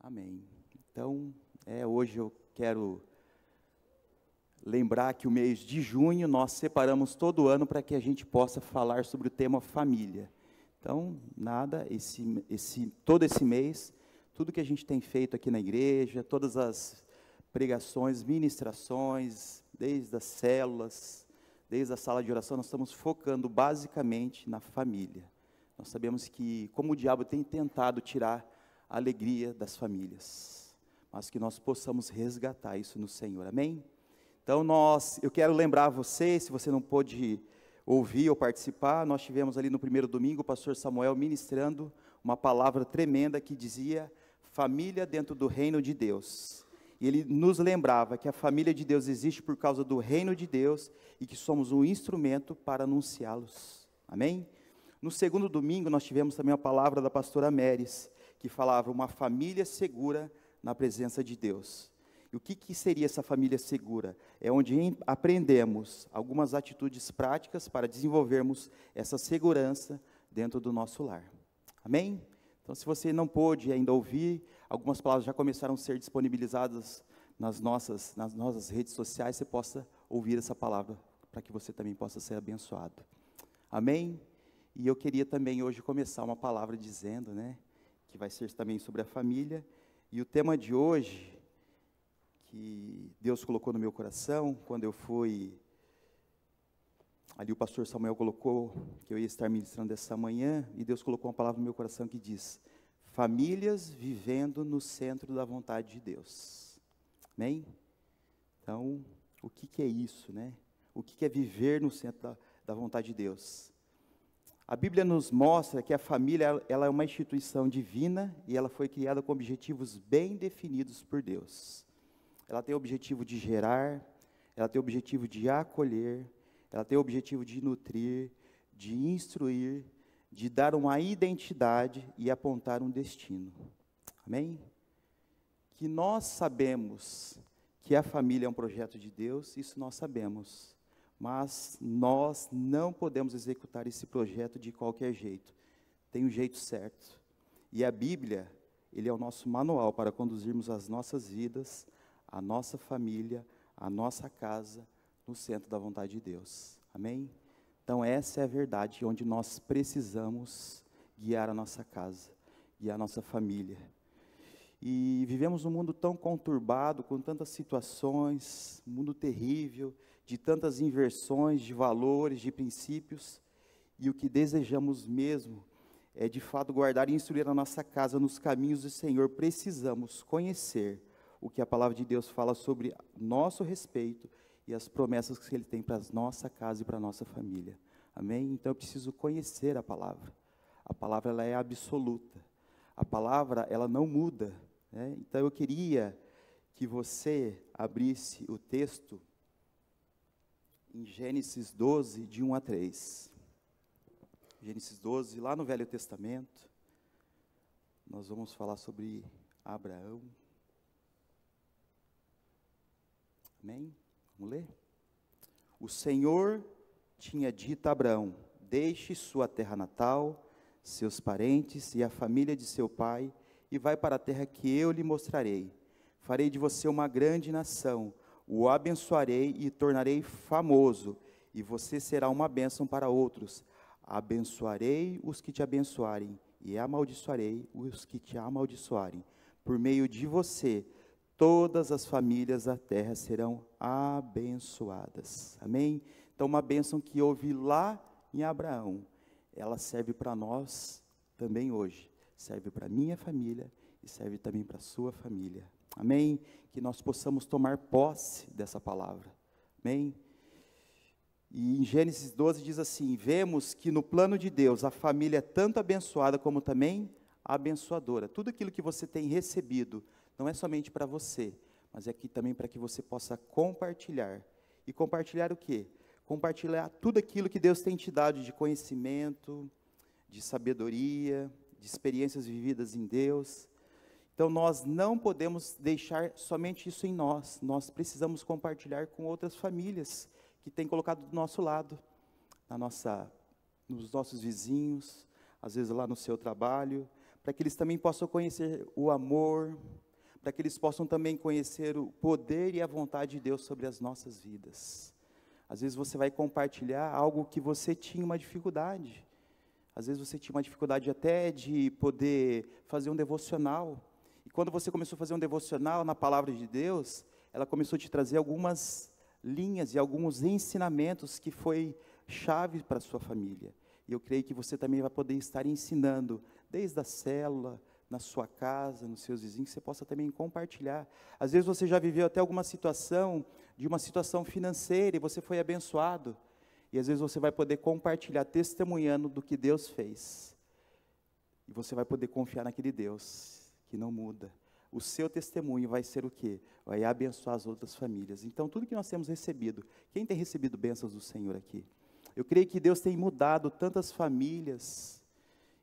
Amém. Então, hoje eu quero lembrar que o mês de junho nós separamos todo ano para que a gente possa falar sobre o tema família. Então, todo esse mês, tudo que a gente tem feito aqui na igreja, todas as pregações, ministrações, desde as células, desde a sala de oração, nós estamos focando basicamente na família. Nós sabemos que, como o diabo tem tentado tirar a alegria das famílias, mas que nós possamos resgatar isso no Senhor, amém? Então eu quero lembrar você, se você não pôde ouvir ou participar, nós tivemos ali no primeiro domingo o pastor Samuel ministrando uma palavra tremenda que dizia, família dentro do reino de Deus. E ele nos lembrava que a família de Deus existe por causa do reino de Deus e que somos um instrumento para anunciá-los, amém? No segundo domingo nós tivemos também a palavra da pastora Meres, que falava uma família segura na presença de Deus. E o que seria essa família segura? É onde aprendemos algumas atitudes práticas para desenvolvermos essa segurança dentro do nosso lar. Amém? Então, se você não pôde ainda ouvir, algumas palavras já começaram a ser disponibilizadas nas nossas redes sociais, você possa ouvir essa palavra, para que você também possa ser abençoado. Amém? E eu queria também hoje começar uma palavra dizendo, que vai ser também sobre a família, e o tema de hoje, que Deus colocou no meu coração, quando eu fui, ali o pastor Samuel colocou, que eu ia estar ministrando essa manhã, e Deus colocou uma palavra no meu coração que diz, famílias vivendo no centro da vontade de Deus, amém? Então, o que é isso, O que é viver no centro da vontade de Deus? A Bíblia nos mostra que a família ela é uma instituição divina e ela foi criada com objetivos bem definidos por Deus. Ela tem o objetivo de gerar, ela tem o objetivo de acolher, ela tem o objetivo de nutrir, de instruir, de dar uma identidade e apontar um destino. Amém? Que nós sabemos que a família é um projeto de Deus, isso nós sabemos. Mas nós não podemos executar esse projeto de qualquer jeito. Tem um jeito certo. E a Bíblia, ele é o nosso manual para conduzirmos as nossas vidas, a nossa família, a nossa casa, no centro da vontade de Deus. Amém? Então essa é a verdade onde nós precisamos guiar a nossa casa, guiar a nossa família. E vivemos num mundo tão conturbado, com tantas situações, um mundo terrível, de tantas inversões de valores, de princípios, e o que desejamos mesmo é de fato guardar e instruir a nossa casa nos caminhos do Senhor. Precisamos conhecer o que a palavra de Deus fala sobre nosso respeito e as promessas que Ele tem para a nossa casa e para a nossa família. Amém? Então eu preciso conhecer a palavra. A palavra ela é absoluta. A palavra ela não muda. Então eu queria que você abrisse o texto em Gênesis 12, de 1 a 3. Gênesis 12, lá no Velho Testamento, nós vamos falar sobre Abraão. Amém? Vamos ler? O Senhor tinha dito a Abraão, deixe sua terra natal, seus parentes e a família de seu pai, e vai para a terra que eu lhe mostrarei. Farei de você uma grande nação, o abençoarei e tornarei famoso, e você será uma bênção para outros. Abençoarei os que te abençoarem, e amaldiçoarei os que te amaldiçoarem. Por meio de você, todas as famílias da terra serão abençoadas. Amém? Então, uma bênção que houve lá em Abraão, ela serve para nós também hoje. Serve para a minha família e serve também para a sua família. Amém? Que nós possamos tomar posse dessa palavra. Amém? E em Gênesis 12 diz assim, vemos que no plano de Deus a família é tanto abençoada como também abençoadora. Tudo aquilo que você tem recebido não é somente para você, mas é aqui também para que você possa compartilhar. E compartilhar o quê? Compartilhar tudo aquilo que Deus tem te dado de conhecimento, de sabedoria, de experiências vividas em Deus. Então nós não podemos deixar somente isso em nós, nós precisamos compartilhar com outras famílias que têm colocado do nosso lado, nos nossos vizinhos, às vezes lá no seu trabalho, para que eles também possam conhecer o amor, para que eles possam também conhecer o poder e a vontade de Deus sobre as nossas vidas. Às vezes você vai compartilhar algo que você tinha uma dificuldade. Às vezes você tinha uma dificuldade até de poder fazer um devocional. E quando você começou a fazer um devocional na palavra de Deus, ela começou a te trazer algumas linhas e alguns ensinamentos que foi chave para a sua família. E eu creio que você também vai poder estar ensinando, desde a célula, na sua casa, nos seus vizinhos, que você possa também compartilhar. Às vezes você já viveu até alguma situação, de uma situação financeira, e você foi abençoado. E às vezes você vai poder compartilhar, testemunhando do que Deus fez. E você vai poder confiar naquele Deus, que não muda. O seu testemunho vai ser o quê? Vai abençoar as outras famílias. Então, tudo que nós temos recebido, quem tem recebido bênçãos do Senhor aqui? Eu creio que Deus tem mudado tantas famílias,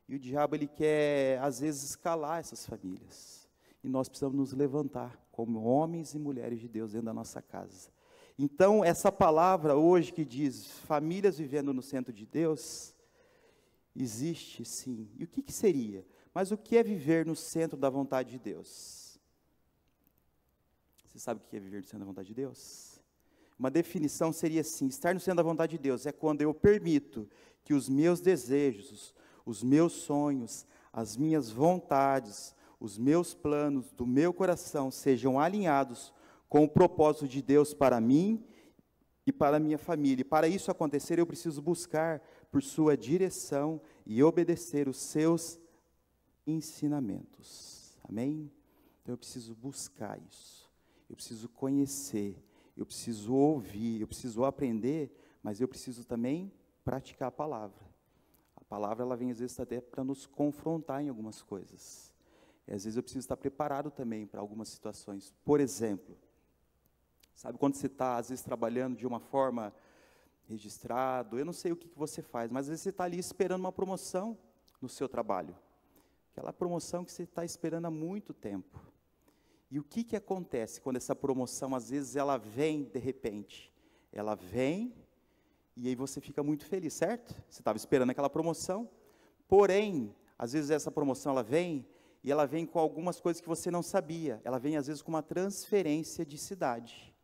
e o diabo, ele quer, às vezes, escalar essas famílias. E nós precisamos nos levantar, como homens e mulheres de Deus, dentro da nossa casa. Então, essa palavra hoje que diz, famílias vivendo no centro de Deus, existe sim. E o que seria? Mas o que é viver no centro da vontade de Deus? Você sabe o que é viver no centro da vontade de Deus? Uma definição seria assim: estar no centro da vontade de Deus é quando eu permito que os meus desejos, os meus sonhos, as minhas vontades, os meus planos do meu coração sejam alinhados com o propósito de Deus para mim e para a minha família. E para isso acontecer, eu preciso buscar por sua direção e obedecer os seus ensinamentos. Amém? Então eu preciso buscar isso. Eu preciso conhecer, eu preciso ouvir, eu preciso aprender, mas eu preciso também praticar a palavra. A palavra, ela vem às vezes até para nos confrontar em algumas coisas. E às vezes eu preciso estar preparado também para algumas situações. Por exemplo, sabe quando você está, às vezes, trabalhando de uma forma registrado, eu não sei o que você faz, mas às vezes você está ali esperando uma promoção no seu trabalho. Aquela promoção que você está esperando há muito tempo. E o que acontece quando essa promoção, às vezes, ela vem de repente? Ela vem e aí você fica muito feliz, certo? Você estava esperando aquela promoção, porém, às vezes essa promoção ela vem e ela vem com algumas coisas que você não sabia. Ela vem, às vezes, com uma transferência de cidade.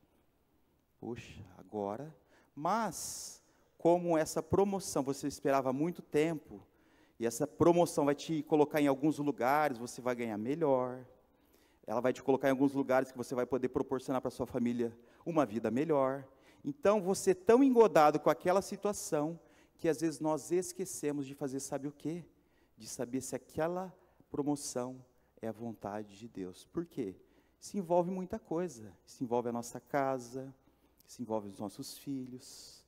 Poxa, agora... Mas, como essa promoção você esperava há muito tempo, e essa promoção vai te colocar em alguns lugares, você vai ganhar melhor, ela vai te colocar em alguns lugares que você vai poder proporcionar para a sua família uma vida melhor. Então, você é tão engodado com aquela situação, que às vezes nós esquecemos de fazer, sabe o quê? De saber se aquela promoção é a vontade de Deus. Por quê? Isso envolve muita coisa, isso envolve a nossa casa, isso envolve os nossos filhos,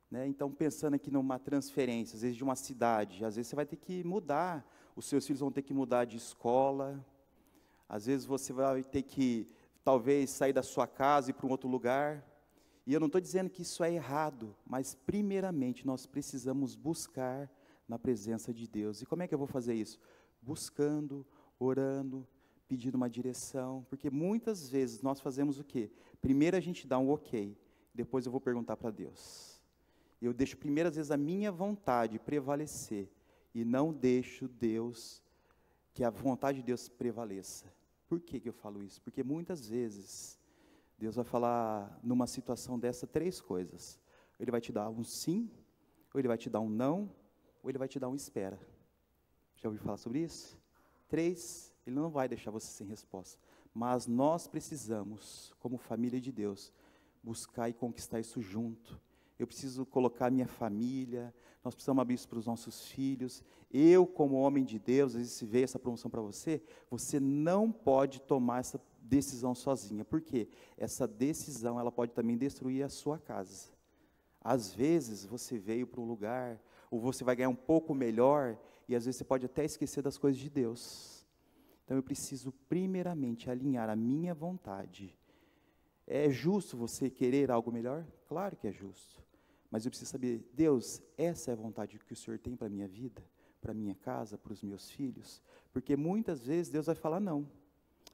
né? Então, pensando aqui numa transferência, às vezes de uma cidade, às vezes você vai ter que mudar, os seus filhos vão ter que mudar de escola, às vezes você vai ter que, talvez, sair da sua casa e ir para um outro lugar, e eu não estou dizendo que isso é errado, mas, primeiramente, nós precisamos buscar na presença de Deus. E como é que eu vou fazer isso? Buscando, orando, pedindo uma direção, porque muitas vezes nós fazemos o quê? Primeiro a gente dá um ok, depois eu vou perguntar para Deus. Eu deixo primeiro, às vezes, a minha vontade prevalecer, e não deixo Deus, que a vontade de Deus prevaleça. Por que eu falo isso? Porque muitas vezes, Deus vai falar, numa situação dessa, 3 coisas. Ele vai te dar um sim, ou Ele vai te dar um não, ou Ele vai te dar um espera. Já ouviu falar sobre isso? 3, Ele não vai deixar você sem resposta. Mas nós precisamos, como família de Deus, buscar e conquistar isso junto. Eu preciso colocar a minha família, nós precisamos abrir isso para os nossos filhos. Eu, como homem de Deus, às vezes se veio essa promoção para você, você não pode tomar essa decisão sozinha. Por quê? Essa decisão, ela pode também destruir a sua casa. Às vezes, você veio para um lugar, ou você vai ganhar um pouco melhor, e às vezes você pode até esquecer das coisas de Deus. Então, eu preciso, primeiramente, alinhar a minha vontade. É justo você querer algo melhor? Claro que é justo. Mas eu preciso saber, Deus, essa é a vontade que o Senhor tem para a minha vida, para a minha casa, para os meus filhos? Porque muitas vezes Deus vai falar não.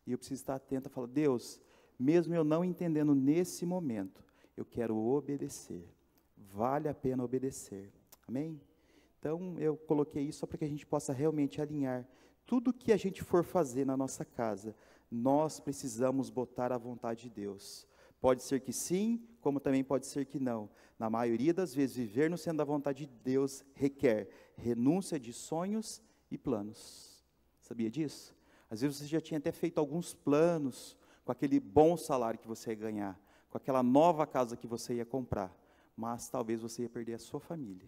E eu preciso estar atento a falar, Deus, mesmo eu não entendendo nesse momento, eu quero obedecer. Vale a pena obedecer. Amém? Então, eu coloquei isso só para que a gente possa realmente alinhar tudo que a gente for fazer na nossa casa, nós precisamos botar a vontade de Deus. Pode ser que sim, como também pode ser que não. Na maioria das vezes, viver no centro da vontade de Deus requer renúncia de sonhos e planos. Sabia disso? Às vezes você já tinha até feito alguns planos com aquele bom salário que você ia ganhar, com aquela nova casa que você ia comprar, mas talvez você ia perder a sua família.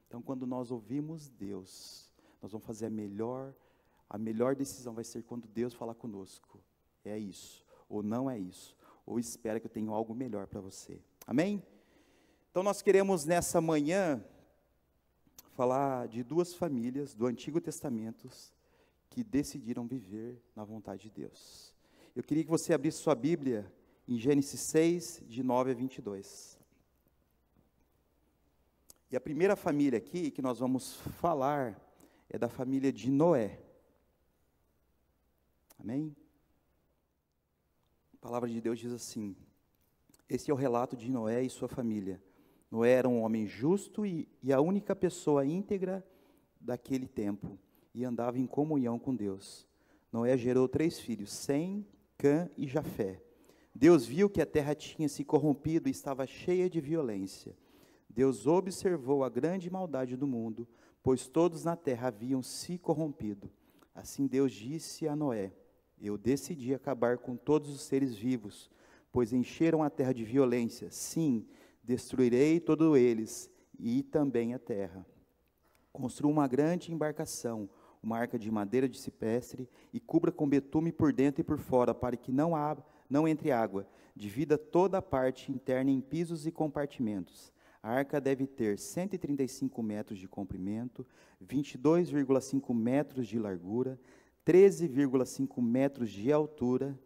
Então, quando nós ouvimos Deus, nós vamos fazer a melhor decisão vai ser quando Deus falar conosco. É isso, ou não é isso, ou espera que eu tenha algo melhor para você. Amém? Então, nós queremos nessa manhã falar de duas famílias do Antigo Testamento que decidiram viver na vontade de Deus. Eu queria que você abrisse sua Bíblia em Gênesis 6, de 9 a 22. E a primeira família aqui que nós vamos falar é da família de Noé. Amém? A palavra de Deus diz assim: esse é o relato de Noé e sua família. Noé era um homem justo e a única pessoa íntegra daquele tempo, e andava em comunhão com Deus. Noé gerou 3 filhos, Sem, Cã e Jafé. Deus viu que a terra tinha se corrompido e estava cheia de violência. Deus observou a grande maldade do mundo, pois todos na terra haviam se corrompido. Assim Deus disse a Noé: eu decidi acabar com todos os seres vivos, pois encheram a terra de violência. Sim, destruirei todos eles, e também a terra. Construa uma grande embarcação, uma arca de madeira de cipestre, e cubra com betume por dentro e por fora, para que não entre água. Divida toda a parte interna em pisos e compartimentos. A arca deve ter 135 metros de comprimento, 22,5 metros de largura, 13,5 metros de altura.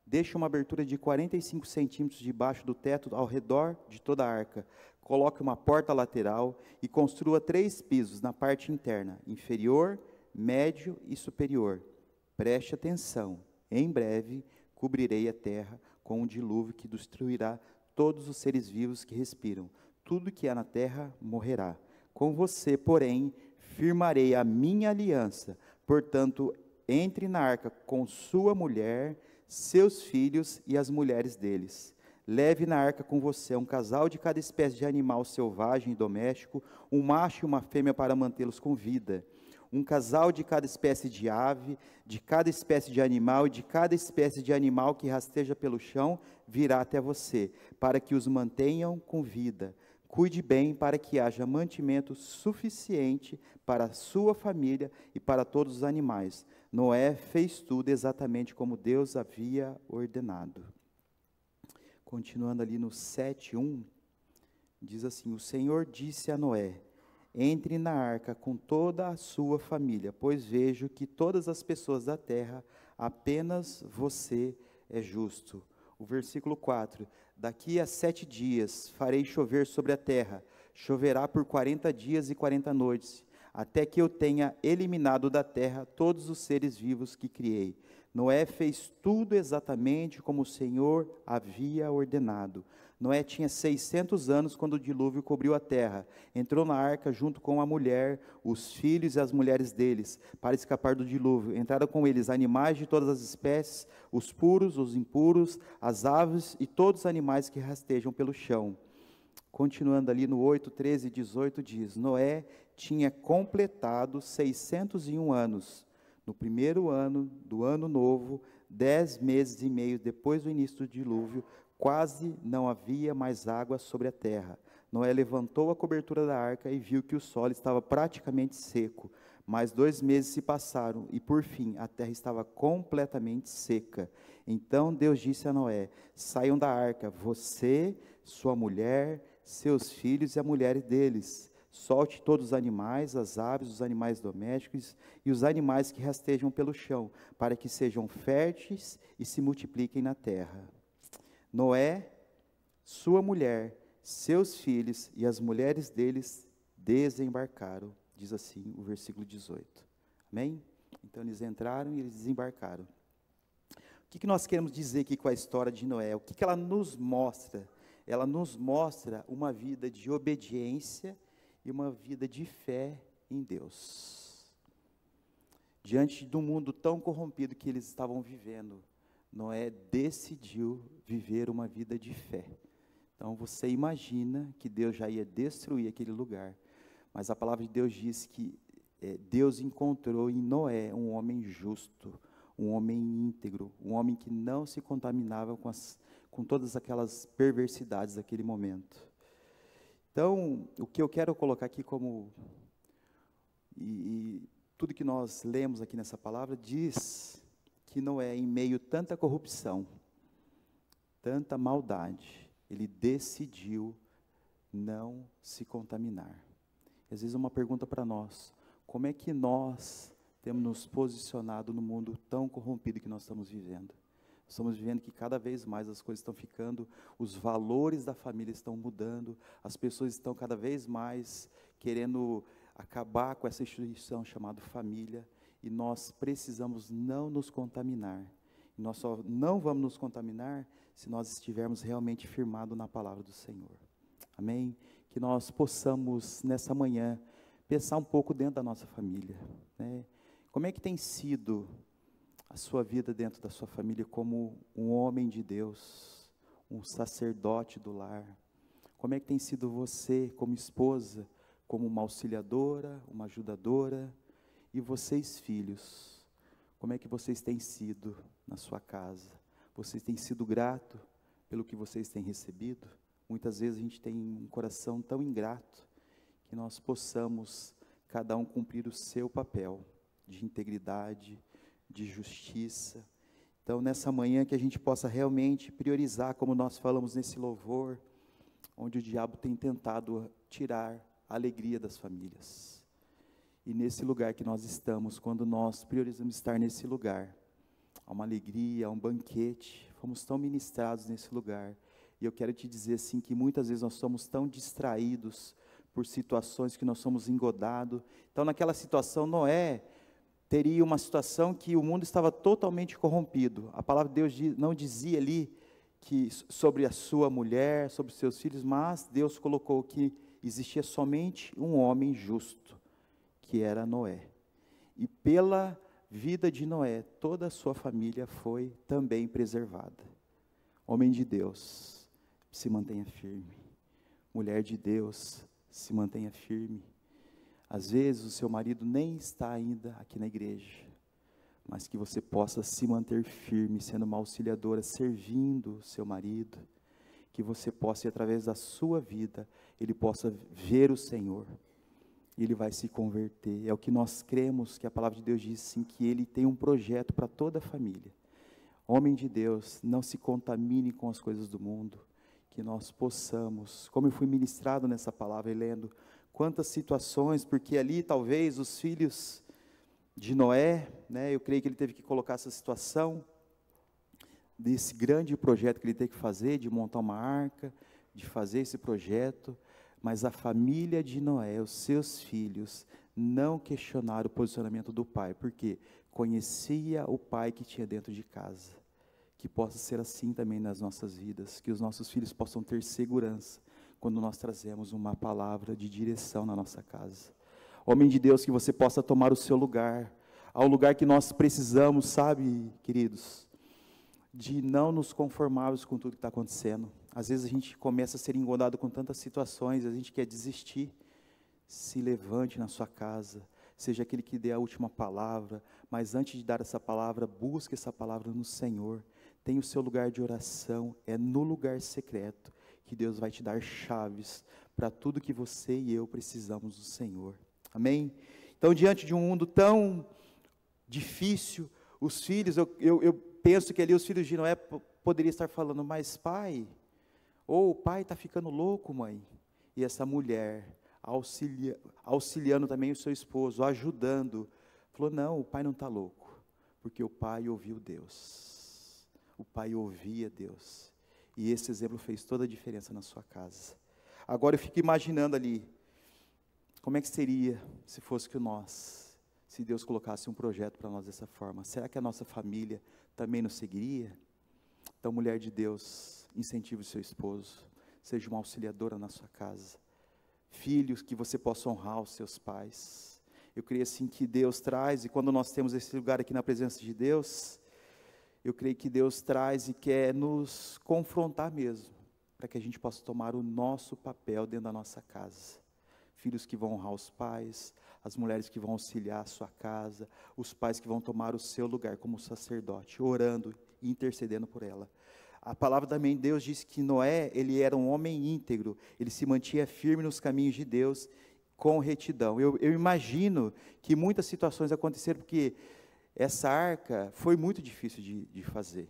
Deixe uma abertura de 45 centímetros debaixo do teto ao redor de toda a arca. Coloque uma porta lateral e construa 3 pisos na parte interna, inferior, médio e superior. Preste atenção, em breve cobrirei a terra com um dilúvio que destruirá todos os seres vivos que respiram. Tudo que há na terra morrerá. Com você, porém, firmarei a minha aliança. Portanto, entre na arca com sua mulher, seus filhos e as mulheres deles. Leve na arca com você um casal de cada espécie de animal selvagem e doméstico, um macho e uma fêmea para mantê-los com vida. Um casal de cada espécie de ave, de cada espécie de animal e de cada espécie de animal que rasteja pelo chão virá até você, para que os mantenham com vida. Cuide bem para que haja mantimento suficiente para a sua família e para todos os animais. Noé fez tudo exatamente como Deus havia ordenado. Continuando ali no 7:1, diz assim: o Senhor disse a Noé: entre na arca com toda a sua família, pois vejo que todas as pessoas da terra, apenas você é justo. O versículo 4, daqui a 7 dias farei chover sobre a terra, choverá por 40 dias e 40 noites, até que eu tenha eliminado da terra todos os seres vivos que criei. Noé fez tudo exatamente como o Senhor havia ordenado. Noé tinha 600 anos quando o dilúvio cobriu a terra. Entrou na arca junto com a mulher, os filhos e as mulheres deles, para escapar do dilúvio. Entraram com eles animais de todas as espécies, os puros, os impuros, as aves e todos os animais que rastejam pelo chão. Continuando ali no 8, 13 e 18 diz: Noé tinha completado 601 anos. No primeiro ano do ano novo, 10 meses e meio depois do início do dilúvio, quase não havia mais água sobre a terra. Noé levantou a cobertura da arca e viu que o solo estava praticamente seco. Mais 2 meses se passaram e, por fim, a terra estava completamente seca. Então Deus disse a Noé: saiam da arca, você, sua mulher, seus filhos e a mulher deles. Solte todos os animais, as aves, os animais domésticos e os animais que rastejam pelo chão, para que sejam férteis e se multipliquem na terra. Noé, sua mulher, seus filhos e as mulheres deles desembarcaram, diz assim o versículo 18. Amém? Então eles entraram e eles desembarcaram. O que nós queremos dizer aqui com a história de Noé? O que ela nos mostra? Ela nos mostra uma vida de obediência e uma vida de fé em Deus. Diante de um mundo tão corrompido que eles estavam vivendo, Noé decidiu viver uma vida de fé. Então você imagina que Deus já ia destruir aquele lugar, mas a palavra de Deus diz que Deus encontrou em Noé um homem justo, um homem íntegro, um homem que não se contaminava com todas aquelas perversidades daquele momento. Então, o que eu quero colocar aqui como, tudo que nós lemos aqui nessa palavra, diz que Noé, em meio a tanta corrupção, tanta maldade, ele decidiu não se contaminar. Às vezes uma pergunta para nós, como é que nós temos nos posicionado no mundo tão corrompido que nós estamos vivendo? Estamos vivendo que cada vez mais as coisas estão ficando, os valores da família estão mudando, as pessoas estão cada vez mais querendo acabar com essa instituição chamada família, e nós precisamos não nos contaminar. E nós só não vamos nos contaminar se nós estivermos realmente firmados na palavra do Senhor. Amém? Que nós possamos, nessa manhã, pensar um pouco dentro da nossa família, né? Como é que tem sido a sua vida dentro da sua família como um homem de Deus, um sacerdote do lar? Como é que tem sido você como esposa, como uma auxiliadora, uma ajudadora? E vocês, filhos, como é que vocês têm sido na sua casa? Vocês têm sido gratos pelo que vocês têm recebido? Muitas vezes a gente tem um coração tão ingrato, que nós possamos, cada um, cumprir o seu papel de integridade, de justiça. Então, nessa manhã, que a gente possa realmente priorizar, como nós falamos nesse louvor, onde o diabo tem tentado tirar a alegria das famílias. E nesse lugar que nós estamos, quando nós priorizamos estar nesse lugar, há uma alegria, há um banquete, fomos tão ministrados nesse lugar. E eu quero te dizer assim, que muitas vezes nós somos tão distraídos por situações que nós somos engodados. Então, naquela situação, Noé teria uma situação que o mundo estava totalmente corrompido. A palavra de Deus não dizia ali que sobre a sua mulher, sobre os seus filhos, mas Deus colocou que existia somente um homem justo, que era Noé. E pela vida de Noé, toda a sua família foi também preservada. Homem de Deus, se mantenha firme. Mulher de Deus, se mantenha firme. Às vezes o seu marido nem está ainda aqui na igreja, mas que você possa se manter firme, sendo uma auxiliadora, servindo o seu marido, que você possa, através da sua vida, ele possa ver o Senhor, e ele vai se converter. É o que nós cremos, que a palavra de Deus diz, sim, que ele tem um projeto para toda a família. Homem de Deus, não se contamine com as coisas do mundo, que nós possamos, como eu fui ministrado nessa palavra, e lendo quantas situações, porque ali talvez os filhos de Noé, né, eu creio que ele teve que colocar essa situação, desse grande projeto que ele teve que fazer, de montar uma arca, de fazer esse projeto, mas a família de Noé, os seus filhos, não questionaram o posicionamento do pai, porque conhecia o pai que tinha dentro de casa. Que possa ser assim também nas nossas vidas, que os nossos filhos possam ter segurança, quando nós trazemos uma palavra de direção na nossa casa. Homem de Deus, que você possa tomar o seu lugar, ao lugar que nós precisamos, sabe, queridos, de não nos conformarmos com tudo que está acontecendo. Às vezes a gente começa a ser engodado com tantas situações, a gente quer desistir. Se levante na sua casa, seja aquele que dê a última palavra, mas antes de dar essa palavra, busque essa palavra no Senhor. Tenha o seu lugar de oração, é no lugar secreto que Deus vai te dar chaves para tudo que você e eu precisamos do Senhor. Amém? Então, diante de um mundo tão difícil, os filhos, eu penso que ali os filhos de Noé poderiam estar falando, mas pai, ou o pai está ficando louco, mãe. E essa mulher, auxiliando também o seu esposo, ajudando, falou, não, o pai não está louco, porque o pai ouviu Deus. O pai ouvia Deus. E esse exemplo fez toda a diferença na sua casa. Agora eu fico imaginando ali, como é que seria se fosse que nós, se Deus colocasse um projeto para nós dessa forma? Será que a nossa família também nos seguiria? Então, mulher de Deus, incentive o seu esposo, seja uma auxiliadora na sua casa. Filhos, que você possa honrar os seus pais. Eu creio assim que Deus traz, e quando nós temos esse lugar aqui na presença de Deus, eu creio que Deus traz e quer nos confrontar mesmo, para que a gente possa tomar o nosso papel dentro da nossa casa. Filhos que vão honrar os pais, as mulheres que vão auxiliar a sua casa, os pais que vão tomar o seu lugar como sacerdote, orando e intercedendo por ela. A palavra também, Deus disse que Noé, ele era um homem íntegro, ele se mantinha firme nos caminhos de Deus, com retidão. Eu imagino que muitas situações aconteceram, porque essa arca foi muito difícil de fazer,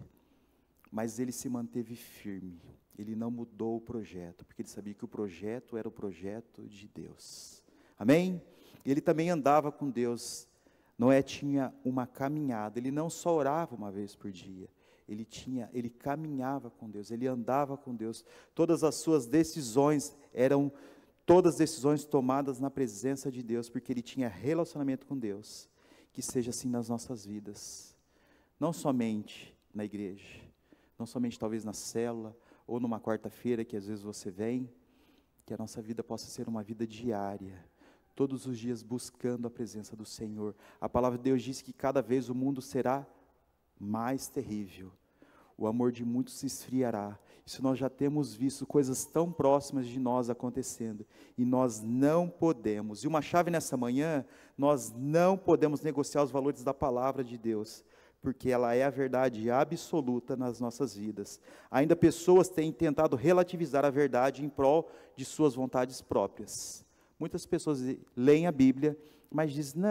mas ele se manteve firme, ele não mudou o projeto, porque ele sabia que o projeto era o projeto de Deus, amém? Ele também andava com Deus. Noé tinha uma caminhada, ele não só orava uma vez por dia, ele caminhava com Deus, ele andava com Deus, todas as suas decisões eram todas decisões tomadas na presença de Deus, porque ele tinha relacionamento com Deus. Que seja assim nas nossas vidas, não somente na igreja, não somente talvez na célula, ou numa quarta-feira que às vezes você vem, que a nossa vida possa ser uma vida diária, todos os dias buscando a presença do Senhor. A palavra de Deus diz que cada vez o mundo será mais terrível, o amor de muitos se esfriará. Isso nós já temos visto coisas tão próximas de nós acontecendo, e nós não podemos, e uma chave nessa manhã, nós não podemos negociar os valores da palavra de Deus, porque ela é a verdade absoluta nas nossas vidas. Ainda pessoas têm tentado relativizar a verdade em prol de suas vontades próprias. Muitas pessoas leem a Bíblia, mas dizem,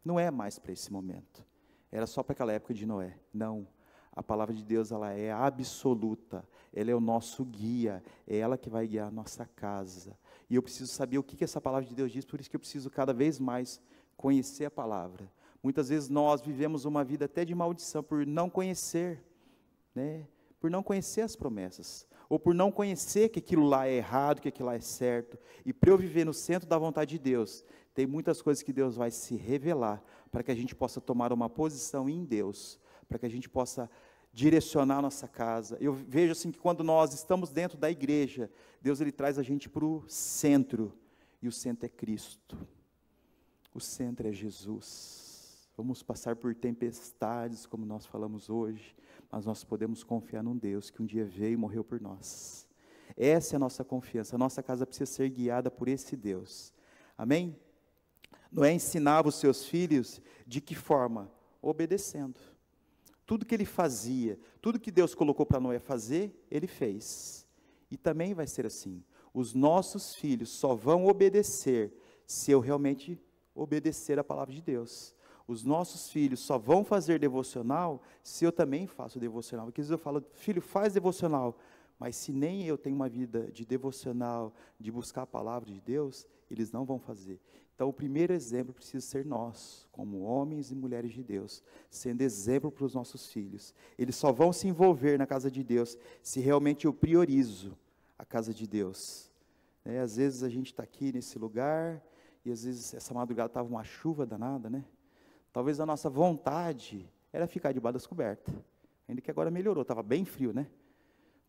não é mais para esse momento, era só para aquela época de Noé. Não. A palavra de Deus, ela é absoluta, ela é o nosso guia, é ela que vai guiar a nossa casa, e eu preciso saber o que essa palavra de Deus diz, por isso que eu preciso cada vez mais conhecer a palavra. Muitas vezes nós vivemos uma vida até de maldição, por não conhecer, por não conhecer as promessas, ou por não conhecer que aquilo lá é errado, que aquilo lá é certo, e para eu viver no centro da vontade de Deus, tem muitas coisas que Deus vai se revelar, para que a gente possa tomar uma posição em Deus, para que a gente possa direcionar a nossa casa. Eu vejo assim que quando nós estamos dentro da igreja, Deus ele traz a gente para o centro, e o centro é Cristo, o centro é Jesus. Vamos passar por tempestades, como nós falamos hoje, mas nós podemos confiar num Deus que um dia veio e morreu por nós. Essa é a nossa confiança, a nossa casa precisa ser guiada por esse Deus, amém? Noé ensinava os seus filhos, de que forma? Obedecendo. Tudo que ele fazia, tudo que Deus colocou para Noé fazer, ele fez. E também vai ser assim. Os nossos filhos só vão obedecer se eu realmente obedecer a palavra de Deus. Os nossos filhos só vão fazer devocional se eu também faço devocional. Porque às vezes eu falo, filho, faz devocional. Mas se nem eu tenho uma vida de devocional, de buscar a palavra de Deus, eles não vão fazer. Então, o primeiro exemplo precisa ser nós, como homens e mulheres de Deus, sendo exemplo para os nossos filhos. Eles só vão se envolver na casa de Deus, se realmente eu priorizo a casa de Deus. Às vezes a gente está aqui nesse lugar, e às vezes essa madrugada estava uma chuva danada, Talvez a nossa vontade era ficar debaixo das cobertas, ainda que agora melhorou, estava bem frio,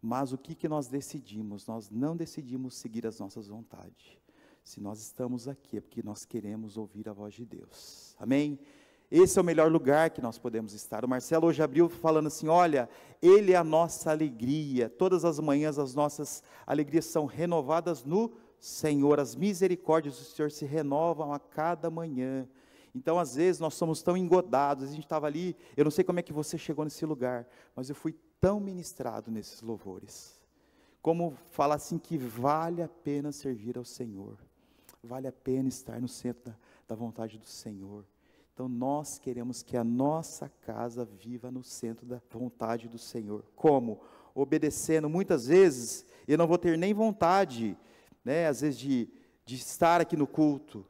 Mas o que nós decidimos? Nós não decidimos seguir as nossas vontades. Se nós estamos aqui, é porque nós queremos ouvir a voz de Deus, amém? Esse é o melhor lugar que nós podemos estar. O Marcelo hoje abriu falando assim, olha, Ele é a nossa alegria, todas as manhãs as nossas alegrias são renovadas no Senhor, as misericórdias do Senhor se renovam a cada manhã. Então às vezes nós somos tão engodados, a gente estava ali, eu não sei como é que você chegou nesse lugar, mas eu fui tão ministrado nesses louvores, como fala assim que vale a pena servir ao Senhor, vale a pena estar no centro da vontade do Senhor. Então nós queremos que a nossa casa viva no centro da vontade do Senhor. Como? Obedecendo. Muitas vezes eu não vou ter nem vontade, às vezes de estar aqui no culto,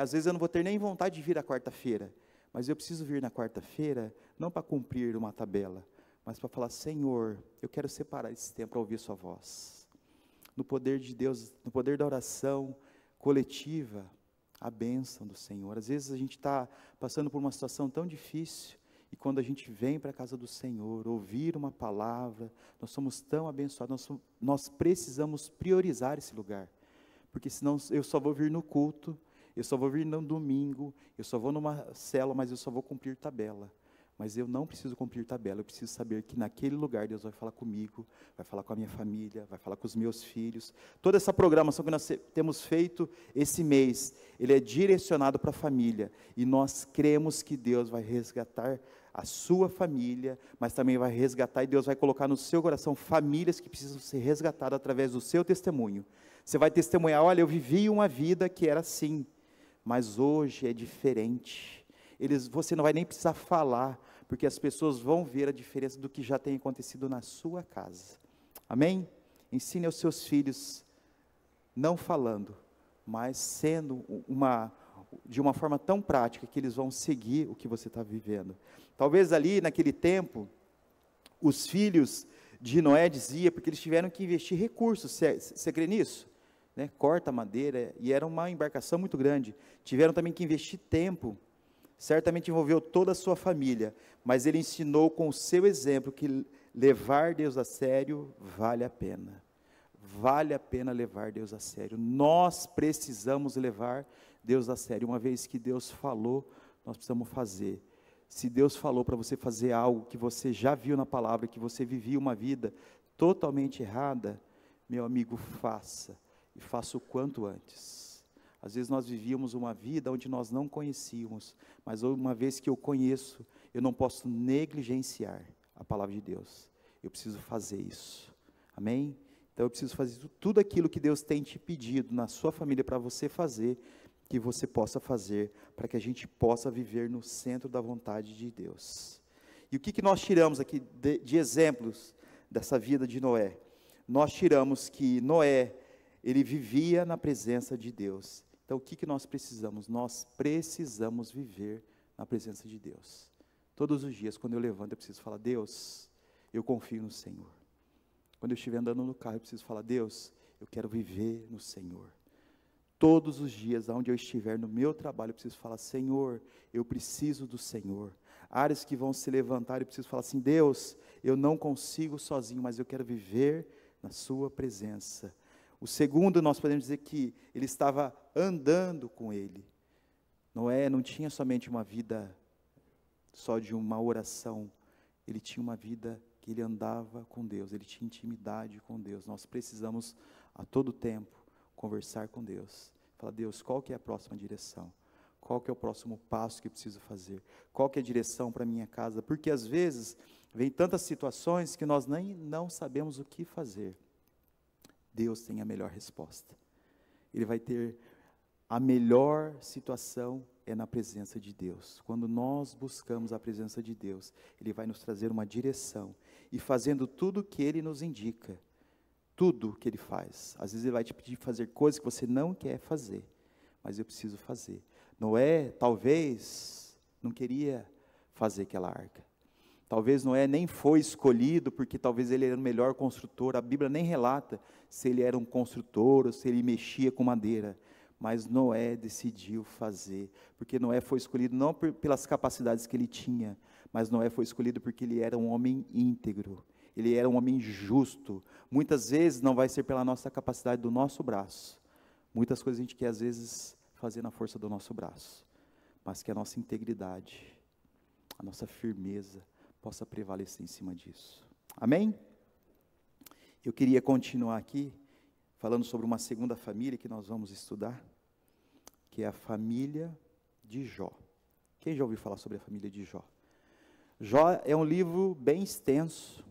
às vezes eu não vou ter nem vontade de vir à quarta-feira, mas eu preciso vir na quarta-feira, não para cumprir uma tabela, mas para falar, Senhor, eu quero separar esse tempo para ouvir sua voz. No poder de Deus, no poder da oração coletiva, a bênção do Senhor. Às vezes a gente está passando por uma situação tão difícil, e quando a gente vem para a casa do Senhor, ouvir uma palavra, nós somos tão abençoados, nós precisamos priorizar esse lugar, porque senão eu só vou vir no culto, eu só vou vir no domingo, eu só vou numa célula, mas eu só vou cumprir tabela. Mas eu não preciso cumprir tabela, eu preciso saber que naquele lugar Deus vai falar comigo, vai falar com a minha família, vai falar com os meus filhos. Toda essa programação que nós temos feito esse mês, ele é direcionado para a família. E nós cremos que Deus vai resgatar a sua família, mas também vai resgatar, e Deus vai colocar no seu coração famílias que precisam ser resgatadas através do seu testemunho. Você vai testemunhar, olha, eu vivi uma vida que era assim, mas hoje é diferente. Você não vai nem precisar falar, porque as pessoas vão ver a diferença do que já tem acontecido na sua casa. Amém? Ensine aos seus filhos, não falando, mas sendo de uma forma tão prática, que eles vão seguir o que você está vivendo. Talvez ali, naquele tempo, os filhos de Noé diziam, porque eles tiveram que investir recursos, você crê nisso? Né? Corta madeira, e era uma embarcação muito grande, tiveram também que investir tempo, certamente envolveu toda a sua família, mas ele ensinou com o seu exemplo que levar Deus a sério vale a pena. Vale a pena levar Deus a sério. Nós precisamos levar Deus a sério. Uma vez que Deus falou, nós precisamos fazer. Se Deus falou para você fazer algo que você já viu na palavra, que você vivia uma vida totalmente errada, meu amigo, faça. E faça o quanto antes. Às vezes nós vivíamos uma vida onde nós não conhecíamos, mas uma vez que eu conheço, eu não posso negligenciar a palavra de Deus. Eu preciso fazer isso. Amém? Então eu preciso fazer tudo aquilo que Deus tem te pedido na sua família para você fazer, que você possa fazer, para que a gente possa viver no centro da vontade de Deus. E o que nós tiramos aqui de exemplos dessa vida de Noé? Nós tiramos que Noé, ele vivia na presença de Deus. Então, o que nós precisamos? Nós precisamos viver na presença de Deus. Todos os dias, quando eu levanto, eu preciso falar, Deus, eu confio no Senhor. Quando eu estiver andando no carro, eu preciso falar, Deus, eu quero viver no Senhor. Todos os dias, onde eu estiver no meu trabalho, eu preciso falar, Senhor, eu preciso do Senhor. Áreas que vão se levantar, eu preciso falar assim, Deus, eu não consigo sozinho, mas eu quero viver na sua presença. O segundo, nós podemos dizer que ele estava andando com ele. Noé não tinha somente uma vida só de uma oração, ele tinha uma vida que ele andava com Deus, ele tinha intimidade com Deus. Nós precisamos a todo tempo conversar com Deus. Falar, Deus, qual que é a próxima direção? Qual que é o próximo passo que eu preciso fazer? Qual que é a direção para a minha casa? Porque às vezes vem tantas situações que nós nem não sabemos o que fazer. Deus tem a melhor resposta. Ele vai ter a melhor situação é na presença de Deus. Quando nós buscamos a presença de Deus, Ele vai nos trazer uma direção. E fazendo tudo o que Ele nos indica, tudo que Ele faz. Às vezes Ele vai te pedir fazer coisas que você não quer fazer, mas eu preciso fazer. Noé, talvez, não queria fazer aquela arca. Talvez Noé nem foi escolhido, porque talvez ele era o melhor construtor. A Bíblia nem relata se ele era um construtor ou se ele mexia com madeira. Mas Noé decidiu fazer, porque Noé foi escolhido não pelas capacidades que ele tinha, mas Noé foi escolhido porque ele era um homem íntegro, ele era um homem justo. Muitas vezes não vai ser pela nossa capacidade do nosso braço, muitas coisas a gente quer às vezes fazer na força do nosso braço, mas que a nossa integridade, a nossa firmeza possa prevalecer em cima disso. Amém? Eu queria continuar aqui, falando sobre uma segunda família que nós vamos estudar, que é a família de Jó. Quem já ouviu falar sobre a família de Jó? Jó é um livro bem extenso,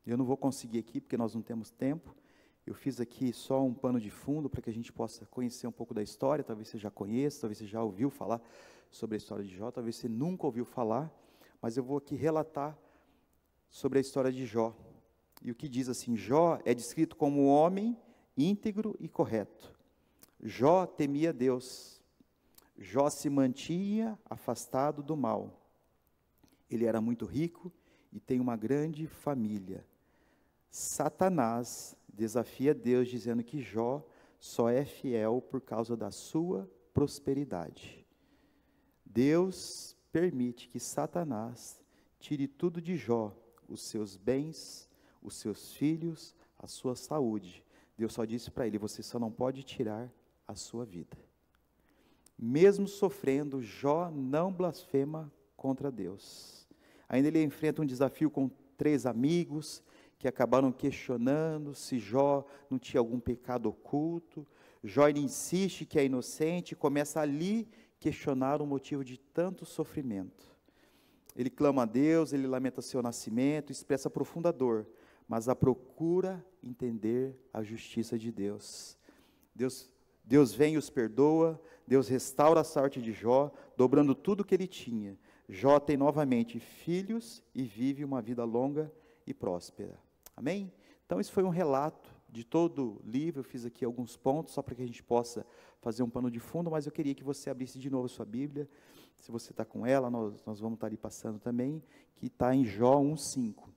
eu não vou conseguir aqui porque nós não temos tempo, eu fiz aqui só um pano de fundo para que a gente possa conhecer um pouco da história, talvez você já conheça, talvez você já ouviu falar sobre a história de Jó, talvez você nunca ouviu falar, mas eu vou aqui relatar sobre a história de Jó. E o que diz assim, Jó é descrito como um homem íntegro e correto. Jó temia Deus. Jó se mantinha afastado do mal. Ele era muito rico e tem uma grande família. Satanás desafia Deus dizendo que Jó só é fiel por causa da sua prosperidade. Deus permite que Satanás tire tudo de Jó, os seus bens, os seus filhos, a sua saúde. Deus só disse para ele, você só não pode tirar a sua vida. Mesmo sofrendo, Jó não blasfema contra Deus. Ainda ele enfrenta um desafio com 3 amigos, que acabaram questionando se Jó não tinha algum pecado oculto. Jó ele insiste que é inocente e começa ali questionar o motivo de tanto sofrimento. Ele clama a Deus, ele lamenta seu nascimento, expressa profunda dor, mas procura entender a justiça de Deus. Deus vem e os perdoa, Deus restaura a sorte de Jó, dobrando tudo que ele tinha. Jó tem novamente filhos e vive uma vida longa e próspera. Amém? Então, esse foi um relato de todo o livro. Eu fiz aqui alguns pontos, só para que a gente possa fazer um pano de fundo, mas eu queria que você abrisse de novo a sua Bíblia. Se você está com ela, nós vamos estar ali passando também, que está em Jó 1,5.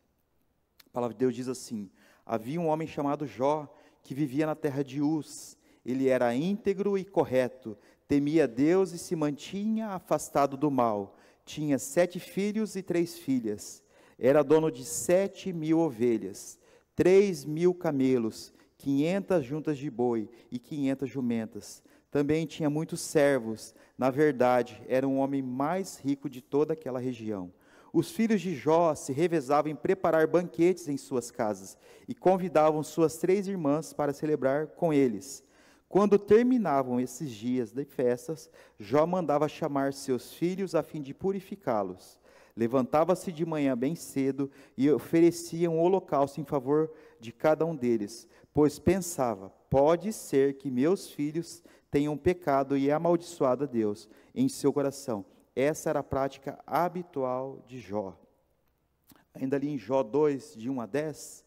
A palavra de Deus diz assim: havia um homem chamado Jó, que vivia na terra de Uz. Ele era íntegro e correto, temia Deus e se mantinha afastado do mal. Tinha 7 filhos e 3 filhas. Era dono de 7.000 ovelhas, 3.000 camelos, 500 juntas de boi e 500 jumentas. Também tinha muitos servos. Na verdade, era um homem mais rico de toda aquela região. Os filhos de Jó se revezavam em preparar banquetes em suas casas e convidavam suas 3 irmãs para celebrar com eles. Quando terminavam esses dias de festas, Jó mandava chamar seus filhos a fim de purificá-los. Levantava-se de manhã bem cedo e oferecia um holocausto em favor de cada um deles, pois pensava: pode ser que meus filhos tenham pecado e amaldiçoado a Deus em seu coração. Essa era a prática habitual de Jó. Ainda ali em Jó 2, de 1 a 10,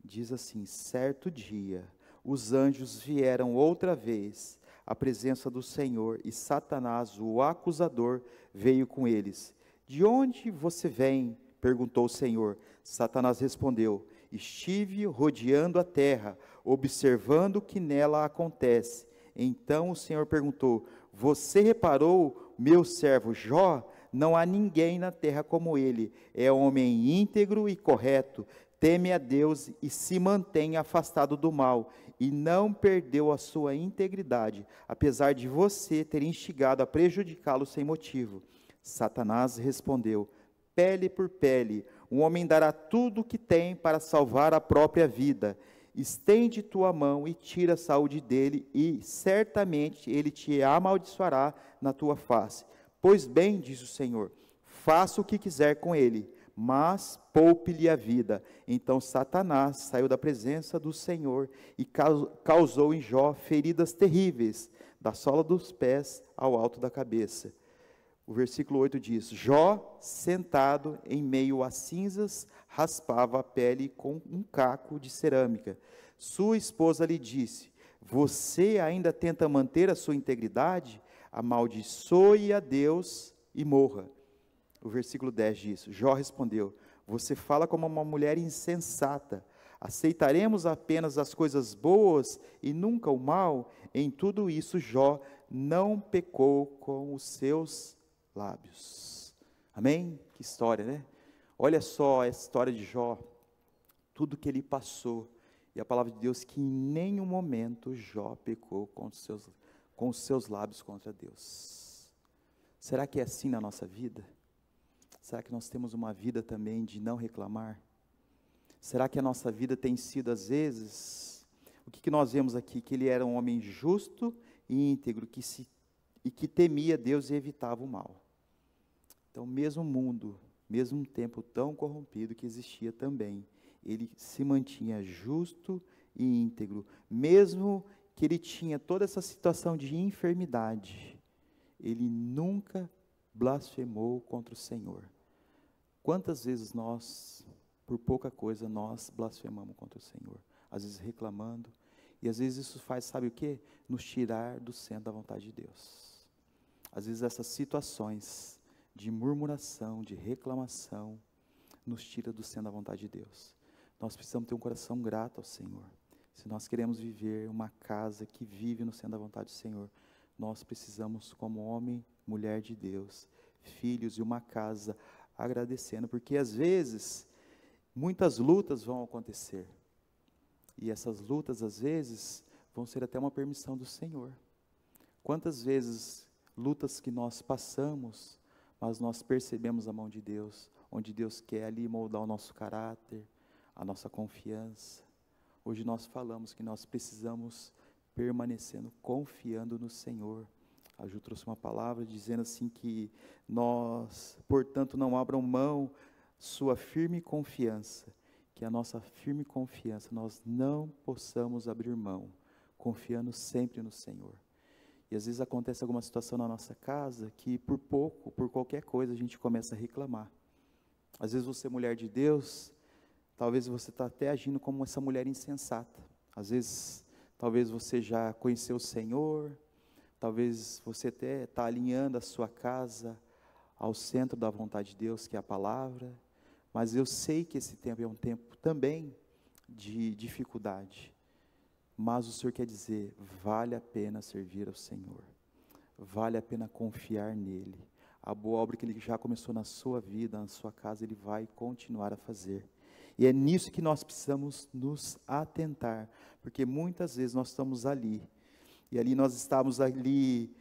diz assim: certo dia, os anjos vieram outra vez à presença do Senhor, e Satanás, o acusador, veio com eles. De onde você vem? Perguntou o Senhor. Satanás respondeu: estive rodeando a terra, observando o que nela acontece. Então o Senhor perguntou: você reparou meu servo Jó? Não há ninguém na terra como ele. É homem íntegro e correto, teme a Deus e se mantém afastado do mal, e não perdeu a sua integridade, apesar de você ter instigado a prejudicá-lo sem motivo. Satanás respondeu: pele por pele, um homem dará tudo o que tem para salvar a própria vida. Estende tua mão e tira a saúde dele, e certamente ele te amaldiçoará na tua face. Pois bem, diz o Senhor, faça o que quiser com ele, mas poupe-lhe a vida. Então Satanás saiu da presença do Senhor e causou em Jó feridas terríveis, da sola dos pés ao alto da cabeça. O versículo 8 diz: Jó, sentado em meio a cinzas, raspava a pele com um caco de cerâmica. Sua esposa lhe disse: você ainda tenta manter a sua integridade? Amaldiçoe a Deus e morra. O versículo 10 diz: Jó respondeu: você fala como uma mulher insensata. Aceitaremos apenas as coisas boas e nunca o mal? Em tudo isso Jó não pecou com os seus lábios. Amém? Que história, né? Olha só essa história de Jó, tudo que ele passou, e a palavra de Deus que em nenhum momento Jó pecou com os seus lábios contra Deus. Será que é assim na nossa vida? Será que nós temos uma vida também de não reclamar? Será que a nossa vida tem sido, às vezes, o que nós vemos aqui? Que ele era um homem justo e íntegro, e que temia Deus e evitava o mal. Então, mesmo mundo, mesmo um tempo tão corrompido que existia também, ele se mantinha justo e íntegro, mesmo que ele tinha toda essa situação de enfermidade, ele nunca blasfemou contra o Senhor. Quantas vezes nós, por pouca coisa, nós blasfemamos contra o Senhor? Às vezes reclamando, e às vezes isso faz, sabe o quê? Nos tirar do centro da vontade de Deus. Às vezes essas situações de murmuração, de reclamação, nos tira do centro da vontade de Deus. Nós precisamos ter um coração grato ao Senhor. Se nós queremos viver uma casa que vive no centro da vontade do Senhor, nós precisamos, como homem, mulher de Deus, filhos e uma casa, agradecendo, porque às vezes, muitas lutas vão acontecer, e essas lutas, às vezes, vão ser até uma permissão do Senhor. Quantas vezes lutas que nós passamos, mas nós percebemos a mão de Deus, onde Deus quer ali moldar o nosso caráter, a nossa confiança. Hoje nós falamos que nós precisamos permanecendo, confiando no Senhor. A Ju trouxe uma palavra dizendo assim que nós, portanto, não abram mão sua firme confiança, que a nossa firme confiança nós não possamos abrir mão, confiando sempre no Senhor. E às vezes acontece alguma situação na nossa casa que por pouco, por qualquer coisa a gente começa a reclamar. Às vezes você é mulher de Deus, talvez você está até agindo como essa mulher insensata. Às vezes, talvez você já conheceu o Senhor, talvez você até está alinhando a sua casa ao centro da vontade de Deus, que é a palavra, mas eu sei que esse tempo é um tempo também de dificuldade, mas o Senhor quer dizer, vale a pena servir ao Senhor, vale a pena confiar nele, a boa obra que Ele já começou na sua vida, na sua casa, Ele vai continuar a fazer, e é nisso que nós precisamos nos atentar, porque muitas vezes nós estamos ali, e ali nós estamos ali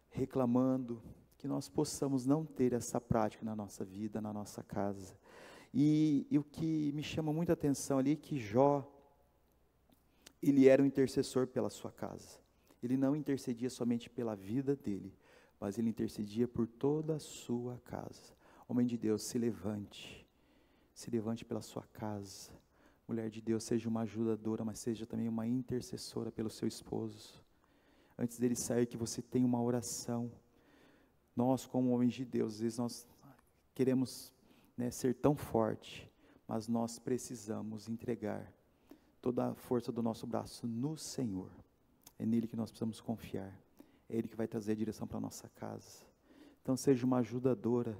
reclamando, que nós possamos não ter essa prática na nossa vida, na nossa casa. E o que me chama muita atenção ali é que Jó, ele era um intercessor pela sua casa. Ele não intercedia somente pela vida dele, mas ele intercedia por toda a sua casa. Homem de Deus, se levante pela sua casa. Mulher de Deus, seja uma ajudadora, mas seja também uma intercessora pelo seu esposo. Antes dele sair, que você tenha uma oração. Nós, como homens de Deus, às vezes nós queremos, ser tão forte, mas nós precisamos entregar toda a força do nosso braço no Senhor. É nele que nós precisamos confiar. É Ele que vai trazer a direção para a nossa casa. Então seja uma ajudadora,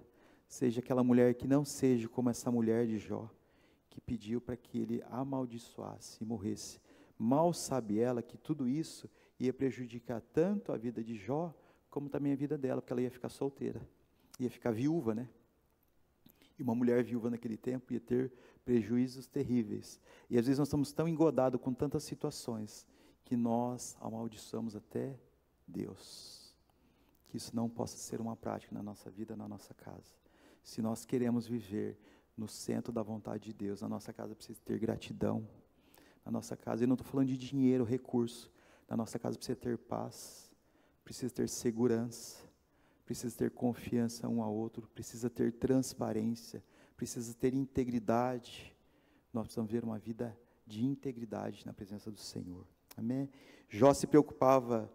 seja aquela mulher que não seja como essa mulher de Jó, que pediu para que ele amaldiçoasse e morresse. Mal sabe ela que tudo isso ia prejudicar tanto a vida de Jó, como também a vida dela, porque ela ia ficar solteira, ia ficar viúva, E uma mulher viúva naquele tempo ia ter prejuízos terríveis. E às vezes nós estamos tão engodados com tantas situações, que nós amaldiçoamos até Deus. Que isso não possa ser uma prática na nossa vida, na nossa casa. Se nós queremos viver no centro da vontade de Deus, a nossa casa precisa ter gratidão. Na nossa casa, eu não estou falando de dinheiro, recurso. Na nossa casa precisa ter paz, precisa ter segurança, precisa ter confiança um ao outro, precisa ter transparência, precisa ter integridade. Nós precisamos ver uma vida de integridade na presença do Senhor. Amém? Jó se preocupava,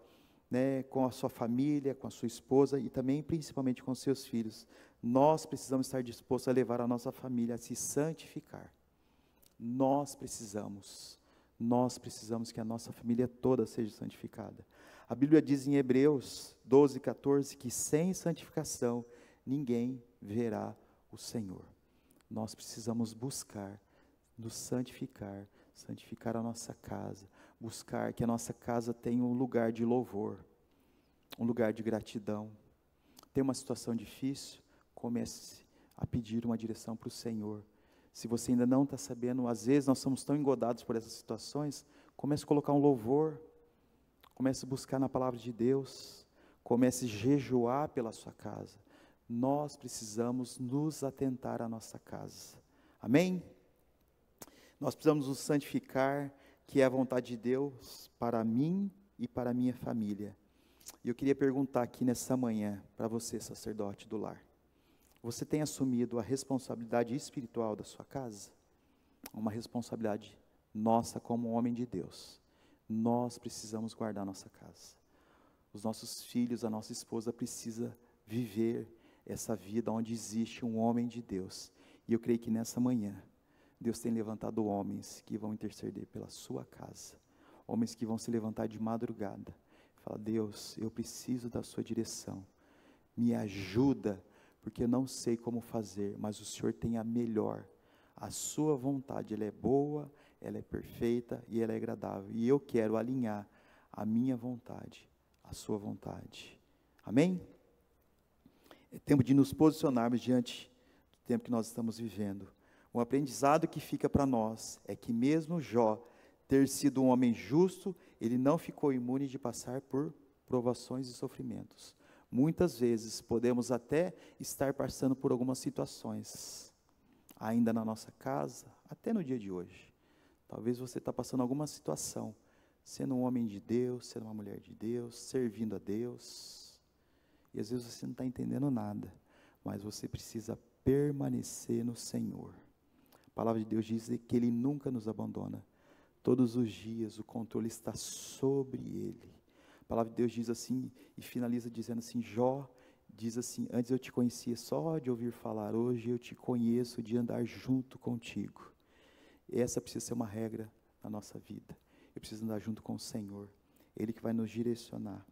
com a sua família, com a sua esposa e também principalmente com os seus filhos. Nós precisamos estar dispostos a levar a nossa família a se santificar. Nós precisamos que a nossa família toda seja santificada. A Bíblia diz em Hebreus 12, 14, que sem santificação ninguém verá o Senhor. Nós precisamos buscar, nos santificar a nossa casa, buscar que a nossa casa tenha um lugar de louvor, um lugar de gratidão. Tem uma situação difícil, comece a pedir uma direção para o Senhor. Se você ainda não está sabendo, às vezes nós somos tão engodados por essas situações, comece a colocar um louvor, comece a buscar na palavra de Deus, comece a jejuar pela sua casa. Nós precisamos nos atentar à nossa casa. Amém? Nós precisamos nos santificar, que é a vontade de Deus para mim e para a minha família. E eu queria perguntar aqui nessa manhã, para você, sacerdote do lar. Você tem assumido a responsabilidade espiritual da sua casa? Uma responsabilidade nossa como homem de Deus. Nós precisamos guardar nossa casa. Os nossos filhos, a nossa esposa precisa viver essa vida onde existe um homem de Deus. E eu creio que nessa manhã, Deus tem levantado homens que vão interceder pela sua casa. Homens que vão se levantar de madrugada. Falar, Deus, eu preciso da sua direção. Me ajuda, porque eu não sei como fazer, mas o Senhor tem a melhor. A sua vontade, ela é boa, ela é perfeita e ela é agradável. E eu quero alinhar a minha vontade, a sua vontade. Amém? É tempo de nos posicionarmos diante do tempo que nós estamos vivendo. O aprendizado que fica para nós é que mesmo Jó ter sido um homem justo, ele não ficou imune de passar por provações e sofrimentos. Muitas vezes podemos até estar passando por algumas situações, ainda na nossa casa, até no dia de hoje. Talvez você está passando alguma situação, sendo um homem de Deus, sendo uma mulher de Deus, servindo a Deus, e às vezes você não está entendendo nada, mas você precisa permanecer no Senhor. A palavra de Deus diz que Ele nunca nos abandona. Todos os dias o controle está sobre Ele. A palavra de Deus diz assim, e finaliza dizendo assim, Jó diz assim, antes eu te conhecia só de ouvir falar, hoje eu te conheço de andar junto contigo. Essa precisa ser uma regra na nossa vida. Eu preciso andar junto com o Senhor, Ele que vai nos direcionar.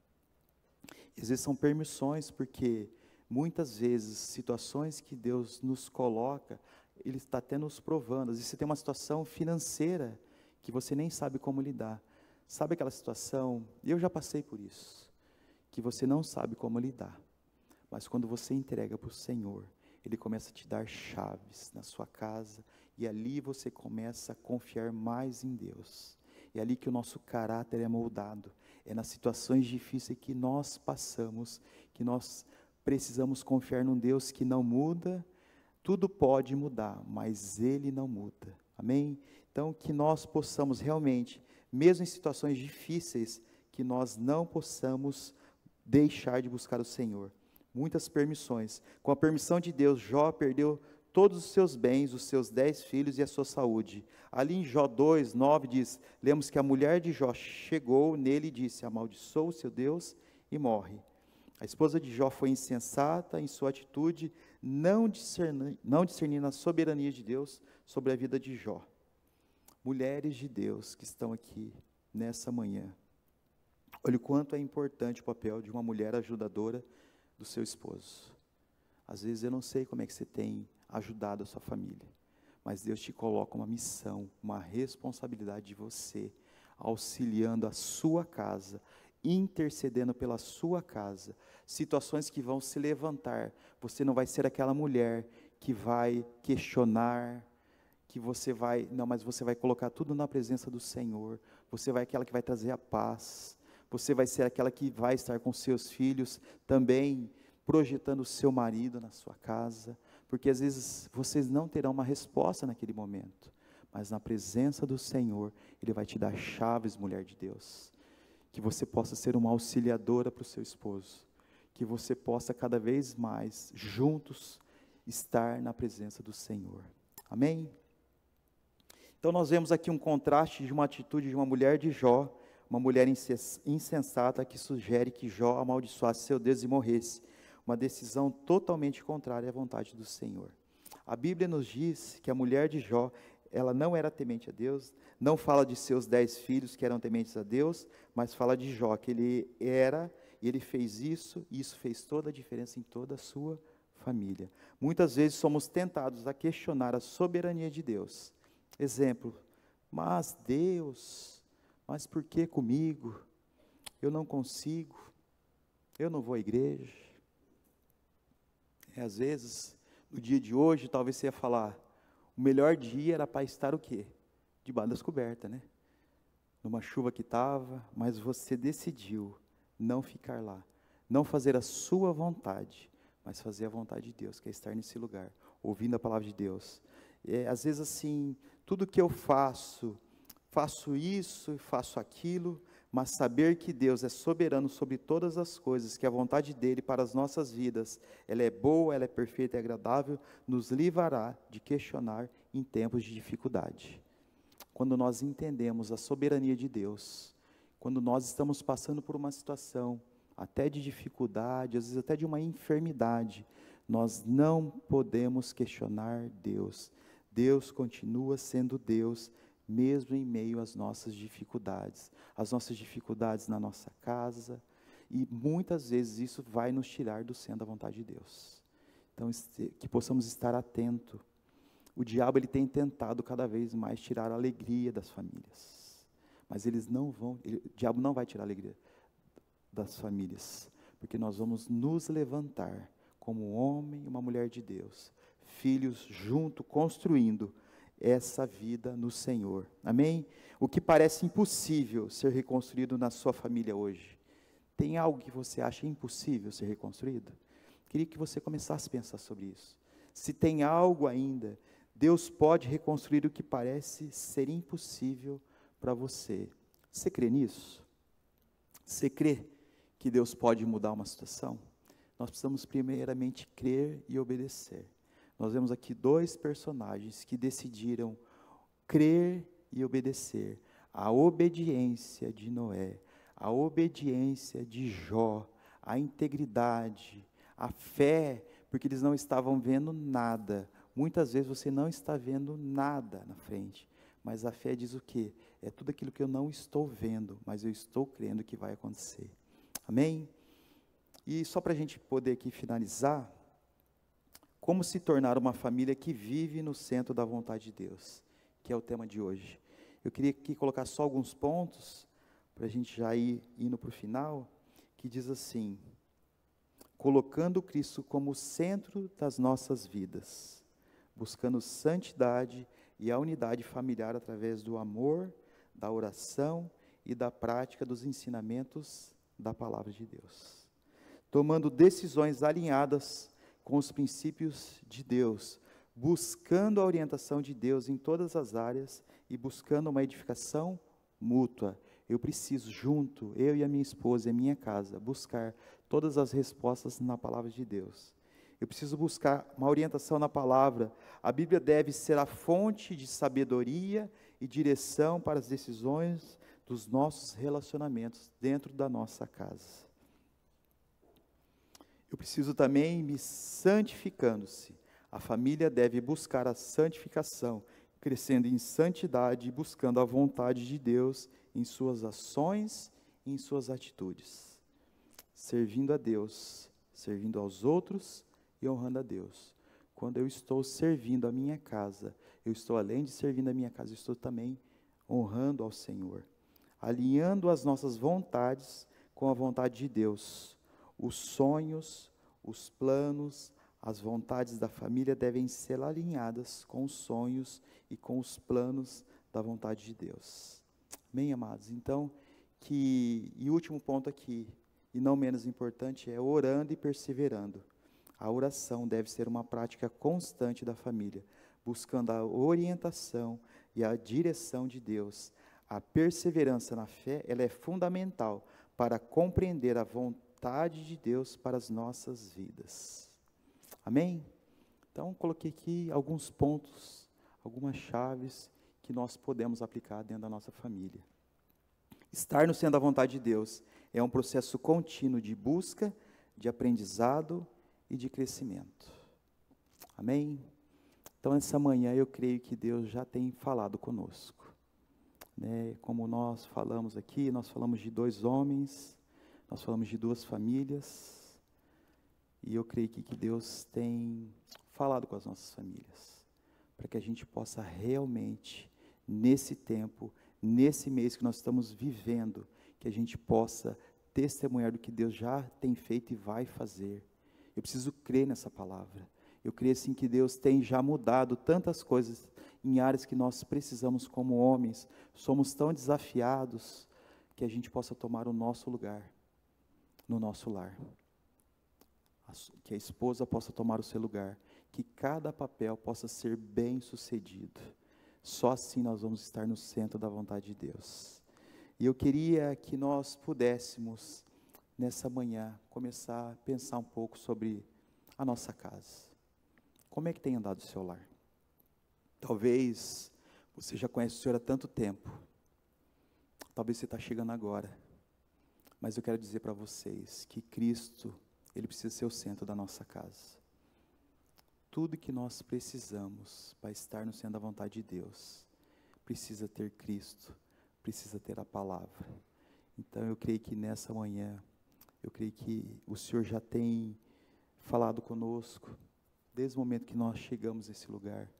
E às vezes são permissões, porque muitas vezes situações que Deus nos coloca, Ele está até nos provando. Às vezes você tem uma situação financeira que você nem sabe como lidar. Sabe aquela situação, eu já passei por isso, que você não sabe como lidar, mas quando você entrega para o Senhor, Ele começa a te dar chaves na sua casa, e ali você começa a confiar mais em Deus. É ali que o nosso caráter é moldado, é nas situações difíceis que nós passamos, que nós precisamos confiar num Deus que não muda. Tudo pode mudar, mas Ele não muda, amém? Então que nós possamos realmente, mesmo em situações difíceis, que nós não possamos deixar de buscar o Senhor. Muitas permissões, com a permissão de Deus, Jó perdeu todos os seus bens, os seus 10 filhos e a sua saúde. Ali em Jó 2, 9 diz, lemos que a mulher de Jó chegou nele e disse, amaldiçoa o seu Deus e morre. A esposa de Jó foi insensata em sua atitude, não discernindo a soberania de Deus sobre a vida de Jó. Mulheres de Deus que estão aqui nessa manhã, olha o quanto é importante o papel de uma mulher ajudadora do seu esposo. Às vezes eu não sei como é que você tem ajudado a sua família, mas Deus te coloca uma missão, uma responsabilidade de você, auxiliando a sua casa, intercedendo pela sua casa, situações que vão se levantar, você não vai ser aquela mulher que vai questionar, que você vai, não, mas você vai colocar tudo na presença do Senhor, você vai aquela que vai trazer a paz, você vai ser aquela que vai estar com seus filhos, também projetando o seu marido na sua casa, porque às vezes vocês não terão uma resposta naquele momento, mas na presença do Senhor, Ele vai te dar chaves, mulher de Deus, que você possa ser uma auxiliadora para o seu esposo, que você possa cada vez mais, juntos, estar na presença do Senhor, amém? Então nós vemos aqui um contraste de uma atitude de uma mulher de Jó, uma mulher insensata que sugere que Jó amaldiçoasse seu Deus e morresse, uma decisão totalmente contrária à vontade do Senhor. A Bíblia nos diz que a mulher de Jó, ela não era temente a Deus, não fala de seus 10 filhos que eram tementes a Deus, mas fala de Jó, que ele era, e ele fez isso, e isso fez toda a diferença em toda a sua família. Muitas vezes somos tentados a questionar a soberania de Deus. Exemplo, mas Deus, mas por que comigo? Eu não consigo, eu não vou à igreja. Às vezes, no dia de hoje, talvez você ia falar, o melhor dia era para estar o quê? Debaixo das cobertas, né? Numa chuva que estava, mas você decidiu não ficar lá, não fazer a sua vontade, mas fazer a vontade de Deus, que é estar nesse lugar, ouvindo a palavra de Deus. Às vezes assim, tudo que eu faço isso e faço aquilo, mas saber que Deus é soberano sobre todas as coisas, que a vontade dEle para as nossas vidas, ela é boa, ela é perfeita e agradável, nos livrará de questionar em tempos de dificuldade. Quando nós entendemos a soberania de Deus, quando nós estamos passando por uma situação, até de dificuldade, às vezes até de uma enfermidade, nós não podemos questionar Deus. Deus continua sendo Deus, mesmo em meio às nossas dificuldades na nossa casa, e muitas vezes isso vai nos tirar do centro da vontade de Deus. Então, que possamos estar atentos. O diabo, ele tem tentado cada vez mais tirar a alegria das famílias, mas o diabo não vai tirar a alegria das famílias, porque nós vamos nos levantar como um homem e uma mulher de Deus, filhos junto, construindo essa vida no Senhor, amém? O que parece impossível ser reconstruído na sua família hoje, Tem algo que você acha impossível ser reconstruído? Queria que você começasse a pensar sobre isso. Se tem algo ainda, Deus pode reconstruir o que parece ser impossível para você. Você crê nisso? Você crê que Deus pode mudar uma situação? Nós precisamos primeiramente crer e obedecer. Nós vemos aqui dois personagens que decidiram crer e obedecer. A obediência de Noé, a obediência de Jó, a integridade, a fé, porque eles não estavam vendo nada. Muitas vezes você não está vendo nada na frente, mas a fé diz o quê? É tudo aquilo que eu não estou vendo, mas eu estou crendo que vai acontecer. Amém? E só para a gente poder aqui finalizar, como se tornar uma família que vive no centro da vontade de Deus, que é o tema de hoje. Eu queria aqui colocar só alguns pontos, para a gente já ir indo para o final, que diz assim: colocando Cristo como centro das nossas vidas, buscando santidade e a unidade familiar através do amor, da oração e da prática dos ensinamentos da palavra de Deus. Tomando decisões alinhadas com os princípios de Deus, buscando a orientação de Deus em todas as áreas e buscando uma edificação mútua. Eu preciso junto, eu e a minha esposa e a minha casa, buscar todas as respostas na palavra de Deus. Eu preciso buscar uma orientação na palavra. A Bíblia deve ser a fonte de sabedoria e direção para as decisões dos nossos relacionamentos dentro da nossa casa. Eu preciso também me santificando-se. A família deve buscar a santificação, crescendo em santidade e buscando a vontade de Deus em suas ações e em suas atitudes. Servindo a Deus, servindo aos outros e honrando a Deus. Quando eu estou servindo a minha casa, eu estou, além de servindo a minha casa, eu estou também honrando ao Senhor. Alinhando as nossas vontades com a vontade de Deus. Os sonhos, os planos, as vontades da família devem ser alinhadas com os sonhos e com os planos da vontade de Deus. Amém, amados? Então, e o último ponto aqui, e não menos importante, é orando e perseverando. A oração deve ser uma prática constante da família, buscando a orientação e a direção de Deus. A perseverança na fé, ela é fundamental para compreender a vontade de Deus para as nossas vidas. Amém? Então, coloquei aqui alguns pontos, algumas chaves que nós podemos aplicar dentro da nossa família. Estar no centro da vontade de Deus é um processo contínuo de busca, de aprendizado e de crescimento. Amém? Então, essa manhã eu creio que Deus já tem falado conosco. Como nós falamos aqui, nós falamos de 2 homens, nós falamos de 2 famílias, e eu creio que Deus tem falado com as nossas famílias, para que a gente possa realmente, nesse tempo, nesse mês que nós estamos vivendo, que a gente possa testemunhar do que Deus já tem feito e vai fazer. Eu preciso crer nessa palavra. Eu creio assim que Deus tem já mudado tantas coisas em áreas que nós precisamos como homens. Somos tão desafiados que a gente possa tomar o nosso lugar no nosso lar. Que a esposa possa tomar o seu lugar. Que cada papel possa ser bem sucedido. Só assim nós vamos estar no centro da vontade de Deus. E eu queria que nós pudéssemos, nessa manhã, começar a pensar um pouco sobre a nossa casa. Como é que tem andado o seu lar? Talvez você já conhece o Senhor há tanto tempo. Talvez você está chegando agora. Mas eu quero dizer para vocês que Cristo, Ele precisa ser o centro da nossa casa. Tudo que nós precisamos para estar no centro da vontade de Deus, precisa ter Cristo, precisa ter a palavra. Então eu creio que nessa manhã, eu creio que o Senhor já tem falado conosco, desde o momento que nós chegamos nesse lugar.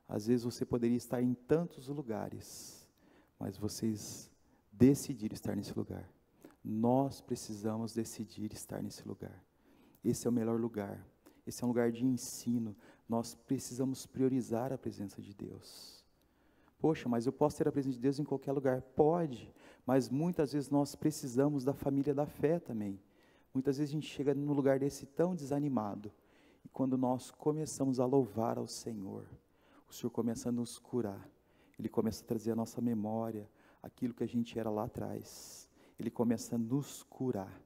Às vezes você poderia estar em tantos lugares, mas vocês decidiram estar nesse lugar. Nós precisamos decidir estar nesse lugar. Esse é o melhor lugar. Esse é um lugar de ensino. Nós precisamos priorizar a presença de Deus. Poxa, mas eu posso ter a presença de Deus em qualquer lugar. Pode, mas muitas vezes nós precisamos da família da fé também. Muitas vezes a gente chega num lugar desse tão desanimado, e quando nós começamos a louvar ao Senhor, o Senhor começa a nos curar, Ele começa a trazer à nossa memória aquilo que a gente era lá atrás, Ele começa a nos curar,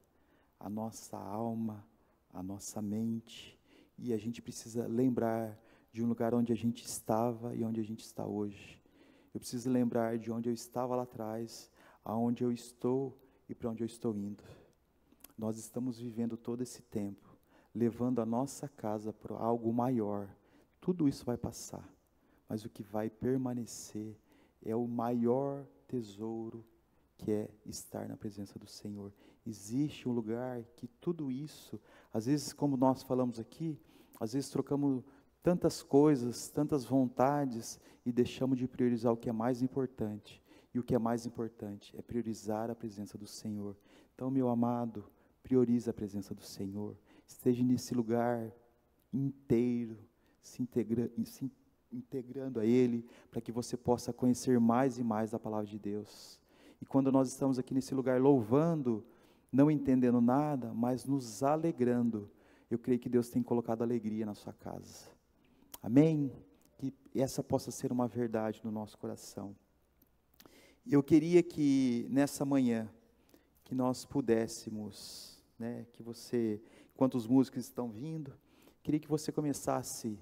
a nossa alma, a nossa mente, e a gente precisa lembrar de um lugar onde a gente estava e onde a gente está hoje. Eu preciso lembrar de onde eu estava lá atrás, aonde eu estou e para onde eu estou indo. Nós estamos vivendo todo esse tempo, levando a nossa casa para algo maior. Tudo isso vai passar, mas o que vai permanecer é o maior tesouro, que é estar na presença do Senhor. Existe um lugar que tudo isso, às vezes, como nós falamos aqui, às vezes trocamos tantas coisas, tantas vontades, e deixamos de priorizar o que é mais importante. E o que é mais importante é priorizar a presença do Senhor. Então, meu amado, priorize a presença do Senhor. Esteja nesse lugar inteiro, se integrando a Ele, para que você possa conhecer mais e mais da palavra de Deus. E quando nós estamos aqui nesse lugar louvando, não entendendo nada, mas nos alegrando, eu creio que Deus tem colocado alegria na sua casa. Amém? Que essa possa ser uma verdade no nosso coração. Eu queria que nessa manhã, que nós pudéssemos, que você, enquanto os músicos estão vindo, queria que você começasse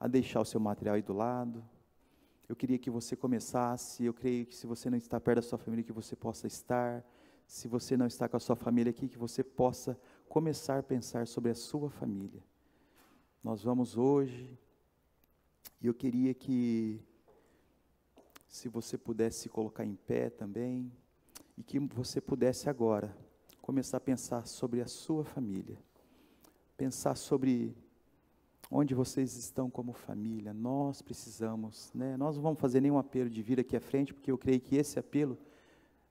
a deixar o seu material aí do lado. Eu queria que você começasse, eu creio que se você não está perto da sua família, que você possa estar. Se você não está com a sua família aqui, que você possa começar a pensar sobre a sua família. Nós vamos hoje, e eu queria que, se você pudesse se colocar em pé também, e que você pudesse agora começar a pensar sobre a sua família, pensar sobre onde vocês estão como família. Nós precisamos, nós não vamos fazer nenhum apelo de vir aqui à frente, porque eu creio que esse apelo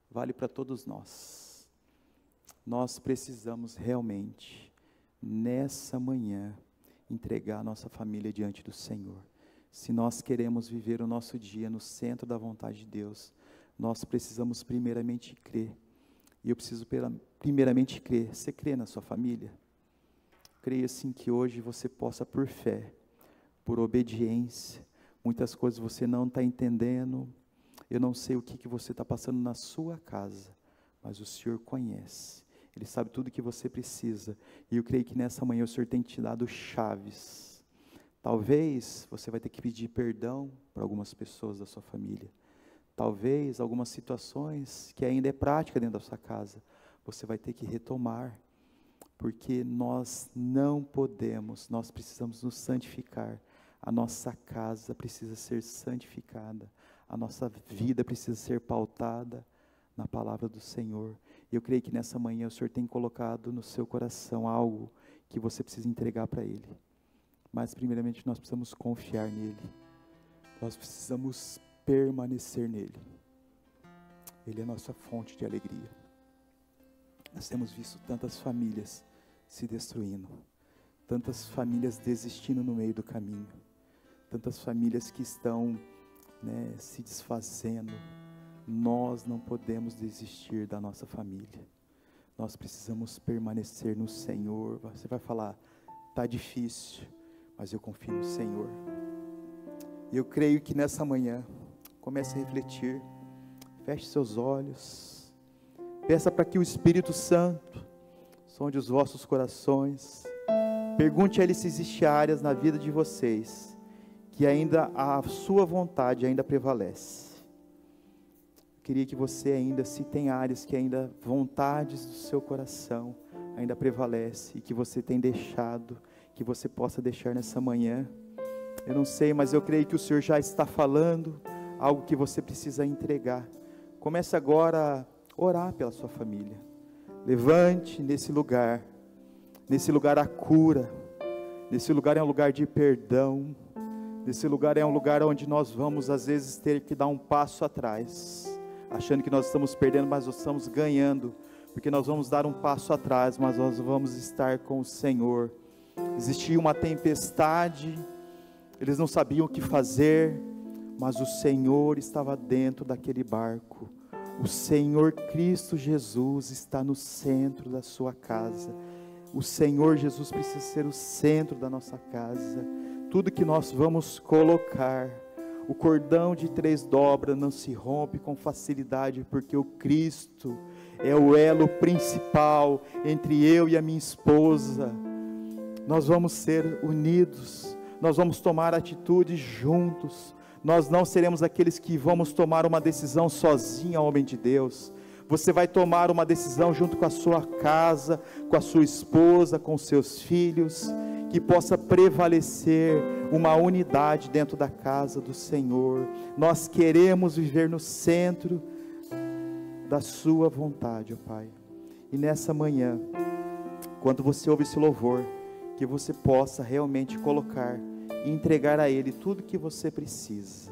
vale para todos nós. Nós precisamos realmente, nessa manhã, entregar a nossa família diante do Senhor. Se nós queremos viver o nosso dia no centro da vontade de Deus, nós precisamos primeiramente crer. E eu preciso primeiramente crer. Você crê na sua família? Creio assim que hoje você possa, por fé, por obediência, muitas coisas você não está entendendo. Eu não sei o que você está passando na sua casa, mas o Senhor conhece. Ele sabe tudo que você precisa. E eu creio que nessa manhã o Senhor tem te dado chaves. Talvez você vai ter que pedir perdão para algumas pessoas da sua família. Talvez algumas situações que ainda é prática dentro da sua casa, você vai ter que retomar. Porque nós não podemos, nós precisamos nos santificar. A nossa casa precisa ser santificada. A nossa vida precisa ser pautada na palavra do Senhor. E eu creio que nessa manhã o Senhor tem colocado no seu coração algo que você precisa entregar para Ele. Mas primeiramente nós precisamos confiar nele. Nós precisamos permanecer nele. Ele é a nossa fonte de alegria. Nós temos visto tantas famílias se destruindo, tantas famílias desistindo no meio do caminho, tantas famílias que estão se desfazendo. Nós não podemos desistir da nossa família. Nós precisamos permanecer no Senhor. Você vai falar, está difícil, mas eu confio no Senhor. E eu creio que nessa manhã, comece a refletir, feche seus olhos, peça para que o Espírito Santo sonde os vossos corações, pergunte a Ele se existem áreas na vida de vocês, que ainda a sua vontade ainda prevalece. Eu queria que você ainda, se tem áreas que ainda vontades do seu coração ainda prevalece, e que você tem deixado, que você possa deixar nessa manhã. Eu não sei, mas eu creio que o Senhor já está falando algo que você precisa entregar. Comece agora a orar pela sua família. Levante nesse lugar a cura, nesse lugar é um lugar de perdão, nesse lugar é um lugar onde nós vamos às vezes ter que dar um passo atrás, achando que nós estamos perdendo, mas nós estamos ganhando, porque nós vamos dar um passo atrás, mas nós vamos estar com o Senhor. Existia uma tempestade, eles não sabiam o que fazer, mas o Senhor estava dentro daquele barco. O Senhor Cristo Jesus está no centro da sua casa. O Senhor Jesus precisa ser o centro da nossa casa. Tudo que nós vamos colocar, o cordão de 3 dobras não se rompe com facilidade, porque o Cristo é o elo principal entre eu e a minha esposa. Nós vamos ser unidos, nós vamos tomar atitude juntos. Nós não seremos aqueles que vamos tomar uma decisão sozinho, homem de Deus. Você vai tomar uma decisão junto com a sua casa, com a sua esposa, com seus filhos, que possa prevalecer uma unidade dentro da casa do Senhor. Nós queremos viver no centro da sua vontade, ó Pai. E nessa manhã, quando você ouve esse louvor, que você possa realmente colocar e entregar a Ele tudo que você precisa.